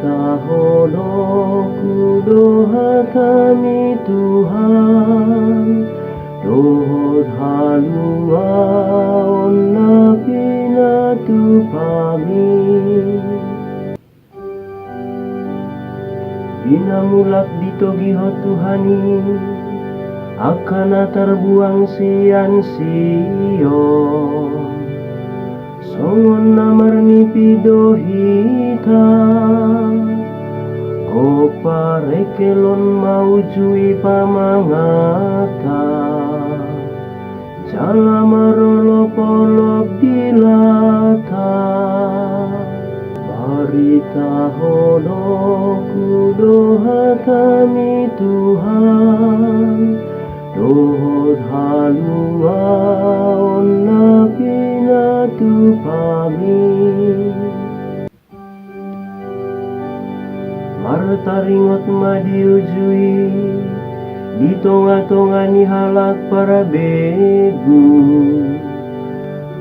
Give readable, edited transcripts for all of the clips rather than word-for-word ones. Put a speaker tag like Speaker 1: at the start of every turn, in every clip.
Speaker 1: Tahodoku doha kami Tuhan, dohot halua onna pina tu pami. Binamulak ditogihot Tuhani, akana terbuang sian Sion. Songon namarni pidohita, kopa rekelon maujui pamangata, jala marolop-olop dilata. Barita hodoku doha kami Tuhan, dohot halua onna pina tu pami. Martaringot madiujui, di tonga-tongani halak para begu.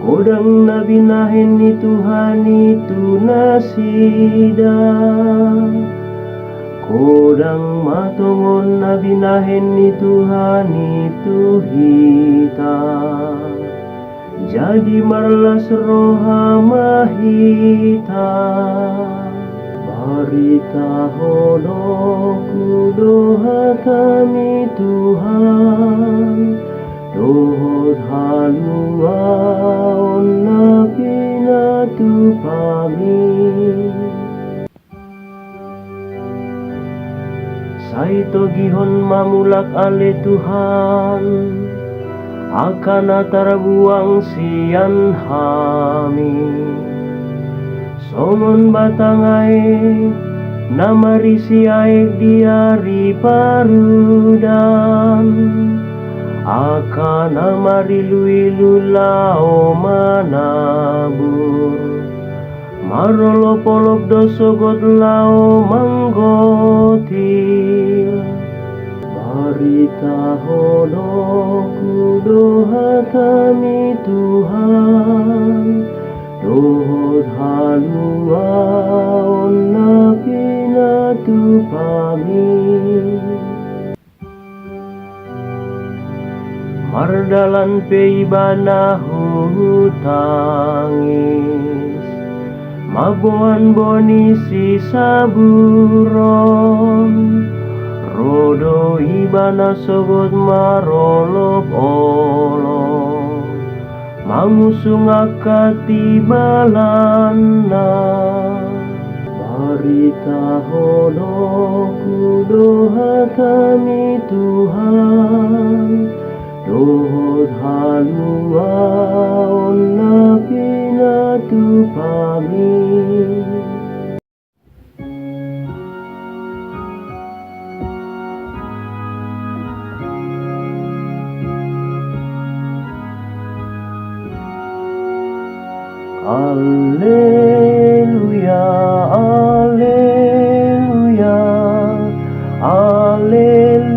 Speaker 1: Kodang nabinahen ni Tuhan itu nasida, kodang matongon nabinahen ni Tuhan itu hita. Jadi marlas roha mahita. Barita hodoku doha kami Tuhan, dohot halua onna pina tu pami. Saito gihon mamulak ale Tuhan, akana tarbuang sian hami. Songon batangai namarisi aek diari parudan, akana marilu-ilu lao manabur. Marolop-olop dosogot lao manggotil. Barita hodoku doha kami Tuhan, dohot halua onna pina tu pami. Mardalan peibana hutangis, maboan boni si saburon, rodo ibana sogot marolop olop, mangusung akati balana. Barita hodoku doha kami Tuhan, dohot halua onna pina tu pami. Alleluia, alleluia, alleluia.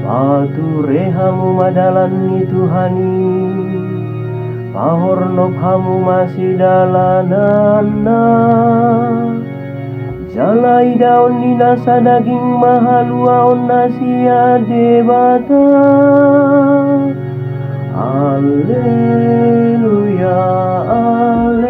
Speaker 1: Pature hamu madalan ni Tuhani, pahornop hamu masih dalanana. Jalai daun ni nasa daging mahalua onna sia debata. Alleluia, alleluia.